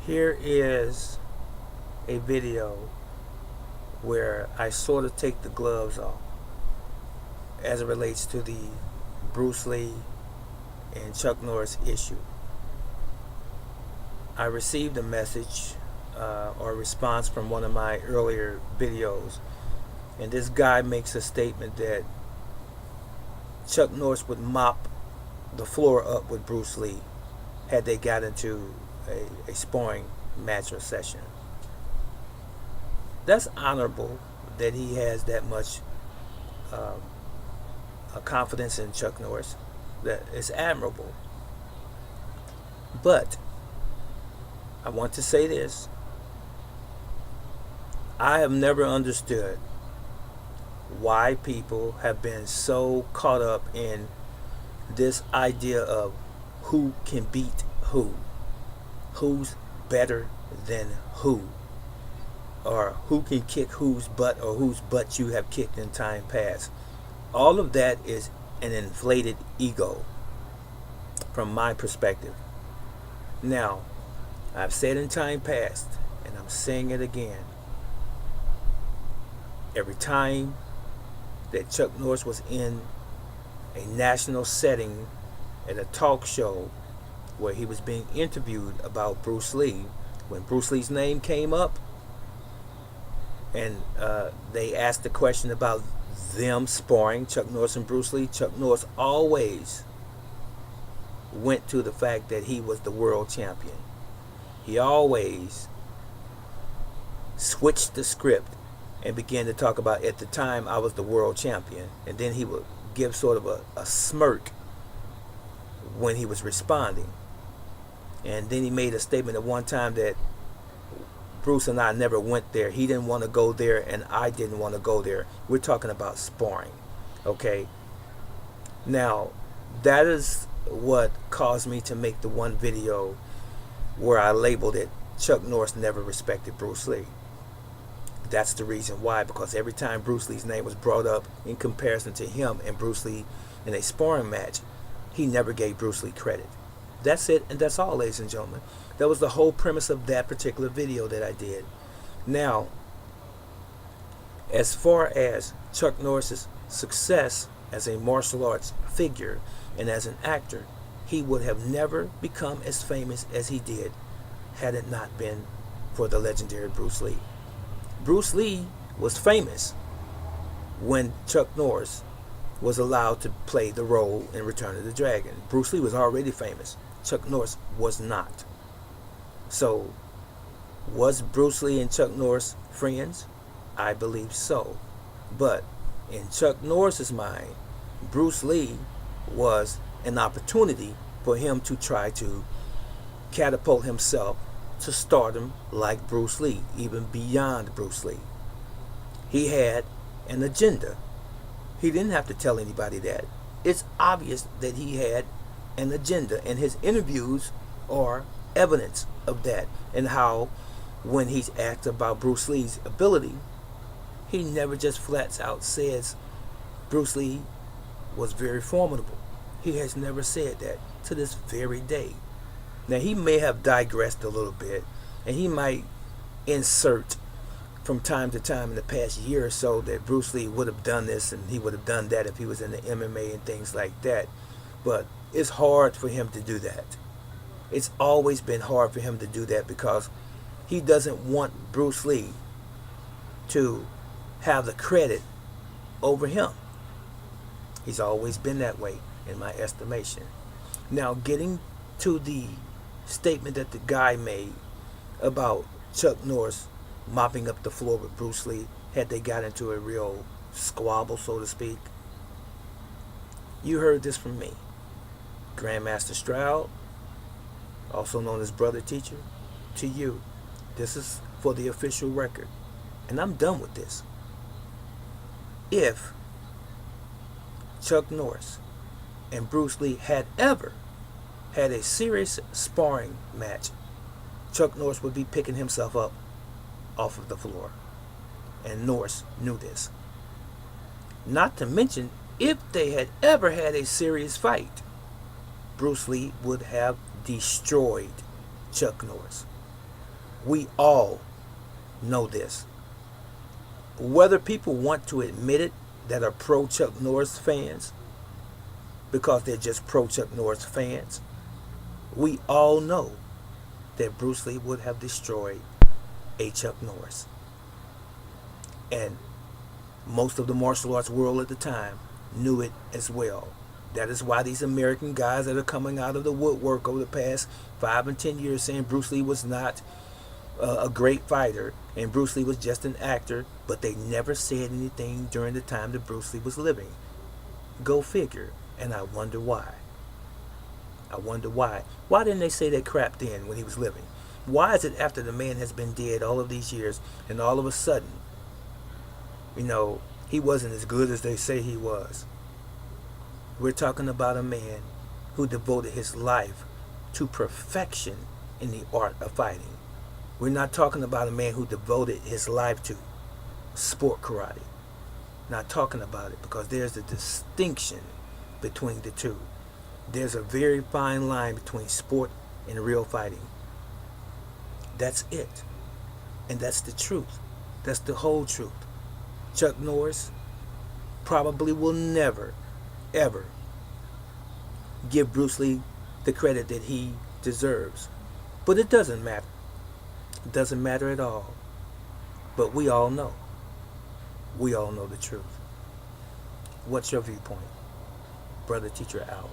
Here is a video where I sort of take the gloves off as it relates to the Bruce Lee and Chuck Norris issue. I received a message or a response from one of my earlier videos, and this guy makes a statement that Chuck Norris would mop the floor up with Bruce Lee had they got into a sparring match or session. That's honorable that he has that much confidence in Chuck Norris. That is admirable. But I want to say this. I have never understood why people have been so caught up in this idea of who can beat who, who's better than who, or who can kick whose butt or whose butt you have kicked in time past. All of that is an inflated ego from my perspective. Now, I've said in time past, and I'm saying it again, every time that Chuck Norris was in a national setting at a talk show where he was being interviewed about Bruce Lee, when Bruce Lee's name came up and they asked the question about them sparring, Chuck Norris and Bruce Lee, Chuck Norris always went to the fact that he was the world champion. He always switched the script and began to talk about, at the time I was the world champion, and then he would give sort of a smirk when he was responding. And then he made a statement at one time that Bruce and I never went there. He didn't want to go there and I didn't want to go there. We're talking about sparring. Okay? Now, that is what caused me to make the one video where I labeled it Chuck Norris never respected Bruce Lee. That's the reason why, because every time Bruce Lee's name was brought up in comparison to him and Bruce Lee in a sparring match, he never gave Bruce Lee credit. That's it, and that's all, ladies and gentlemen. That was the whole premise of that particular video that I did. Now, as far as Chuck Norris's success as a martial arts figure and as an actor, he would have never become as famous as he did had it not been for the legendary Bruce Lee. Bruce Lee was famous when Chuck Norris was allowed to play the role in Return of the Dragon. Bruce Lee was already famous. Chuck Norris was not. So, was Bruce Lee and Chuck Norris friends? I believe so. But in Chuck Norris's mind, Bruce Lee was an opportunity for him to try to catapult himself to stardom like Bruce Lee, even beyond Bruce Lee. He had an agenda. He didn't have to tell anybody that. It's obvious that he had an agenda, and his interviews are evidence of that, and how when he's asked about Bruce Lee's ability, he never just flats out says Bruce Lee was very formidable. He has never said that to this very day. Now, he may have digressed a little bit, and he might insert from time to time in the past year or so that Bruce Lee would have done this and he would have done that if he was in the MMA and things like that. But it's hard for him to do that. It's always been hard for him to do that because he doesn't want Bruce Lee to have the credit over him. He's always been that way, in my estimation. Now, getting to the statement that the guy made about Chuck Norris mopping up the floor with Bruce Lee had they got into a real squabble, so to speak. You heard this from me, Grandmaster Stroud, also known as Brother Teacher, to you. This is for the official record, and I'm done with this. If Chuck Norris and Bruce Lee had ever had a serious sparring match, Chuck Norris would be picking himself up off of the floor. And Norris knew this. Not to mention, if they had ever had a serious fight, Bruce Lee would have destroyed Chuck Norris. We all know this. Whether people want to admit it that are pro Chuck Norris fans, because they're just pro Chuck Norris fans, we all know that Bruce Lee would have destroyed a Chuck Norris. And most of the martial arts world at the time knew it as well. That is why these American guys that are coming out of the woodwork over the past 5 and 10 years saying Bruce Lee was not a great fighter and Bruce Lee was just an actor, but they never said anything during the time that Bruce Lee was living. Go figure. And I wonder why. I wonder why. Why didn't they say that crap then when he was living? Why is it after the man has been dead all of these years and all of a sudden, he wasn't as good as they say he was? We're talking about a man who devoted his life to perfection in the art of fighting. We're not talking about a man who devoted his life to sport karate. Not talking about it, because there's a distinction between the two. There's a very fine line between sport and real fighting. That's it. And that's the truth. That's the whole truth. Chuck Norris probably will never, ever give Bruce Lee the credit that he deserves. But it doesn't matter. It doesn't matter at all. But we all know. We all know the truth. What's your viewpoint? Brother Teacher Owl.